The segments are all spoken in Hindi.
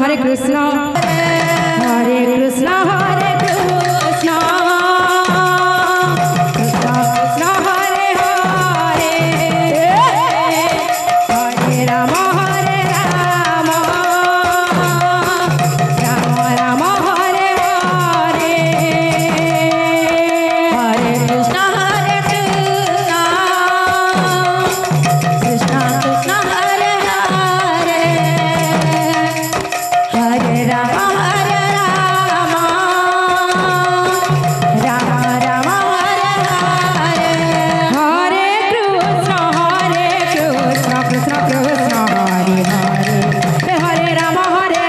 हरे कृष्णा हरे कृष्णा हरे कृष्णा कृष्णा कृष्णा हरे हरे हरे राम हरे राम राम राम हरे हरे हरे कृष्णा कृष्णा कृष्णा हरे हरे हरे राम हरे राम राम राम हरे हरे हरे कृष्ण कृष्ण कृष्ण हरे हरे हरे राम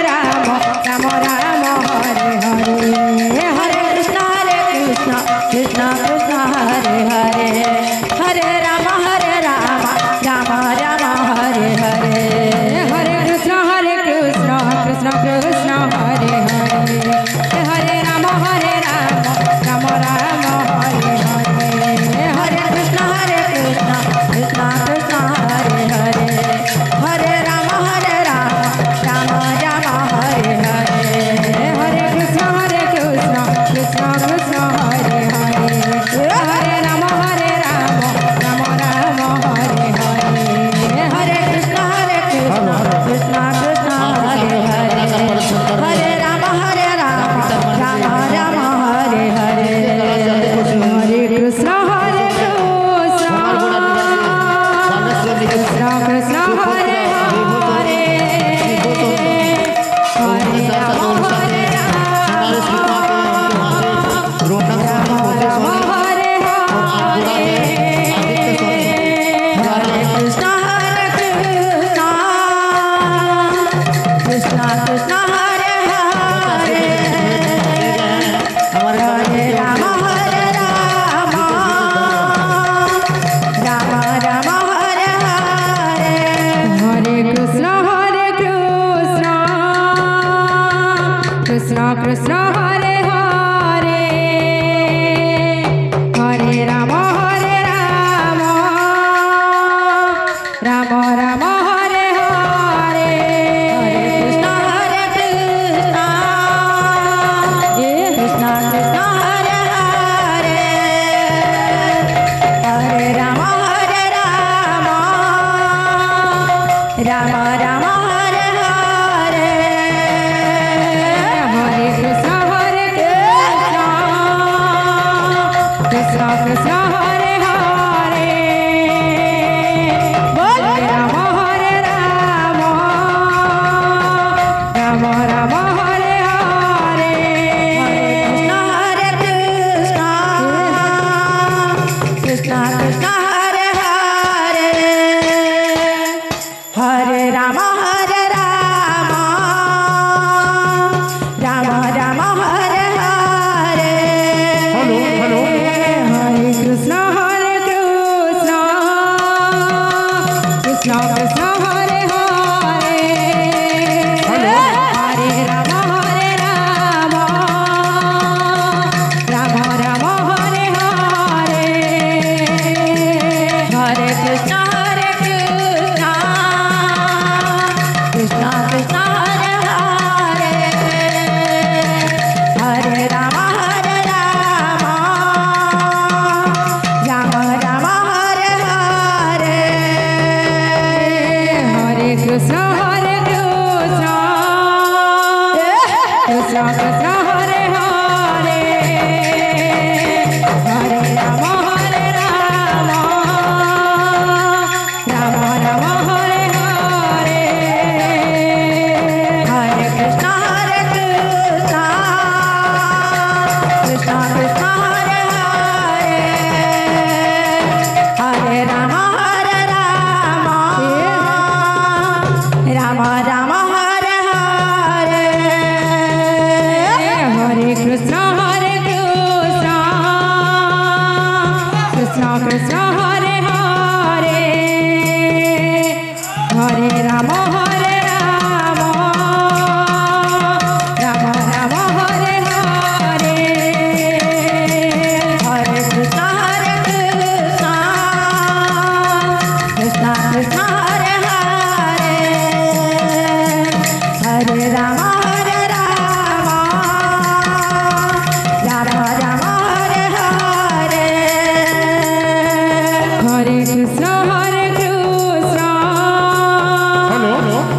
राम राम हरे हरे हरे कृष्ण कृष्ण कृष्ण हरे हरे हरे राम राम राम हरे हरे हरे कृष्ण कृष्ण कृष्ण हरे हरे हरे राम राम राम हरे हरे हरे कृष्ण कृष्ण कृष्ण हरे हरे हरे राम राम राम हरे हरे हरे कृष्ण कृष्ण कृष्ण हरे हरे हरे राम राम राम हरे हरे हरे कृष्ण कृष्ण कृष्ण हरे हरे हरे राम राम राम हरे हरे हरे कृष्ण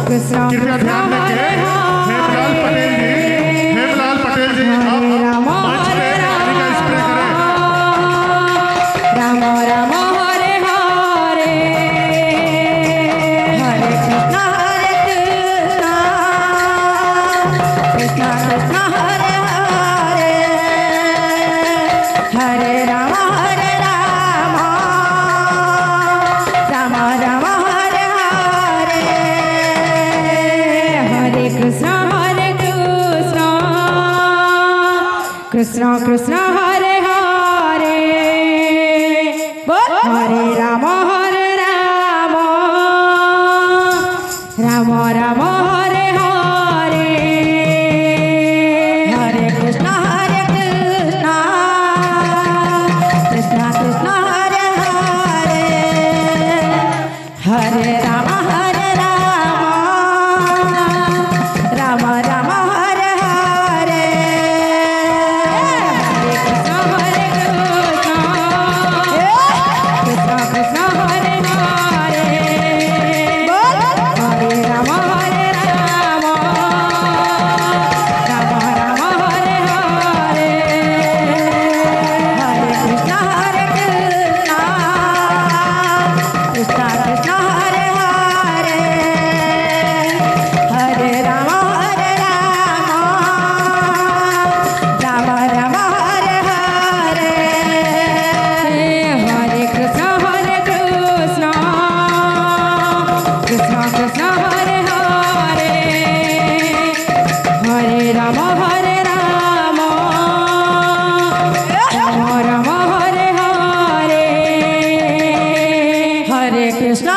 कृष्ण कृपया ध्यान रखें। हेमलाल पटेल जी, हेमलाल पटेल जी आप मंच पे पानी का स्प्रे करें। राम राम हरे हरे, हरे कृष्ण कृष्ण कृष्ण हरे हरे, हरे राम राम राम हरे हरे, हरे कृष्ण कृष्ण कृष्ण हरे हरे, हरे राम राम राम हरे हरे, हरे कृष्ण कृष्ण कृष्ण हरे हरे, हरे राम राम राम हरे हरे, हरे कृष्ण कृष्ण कृष्ण हरे हरे, हरे राम राम राम हरे हरे, हरे कृष्ण कृष्ण कृष्ण हरे हरे, हरे राम राम राम हरे हरे, हरे कृष्ण कृष्ण कृष्ण हरे हरे, हरे राम राम राम हरे हरे, हरे कृष्ण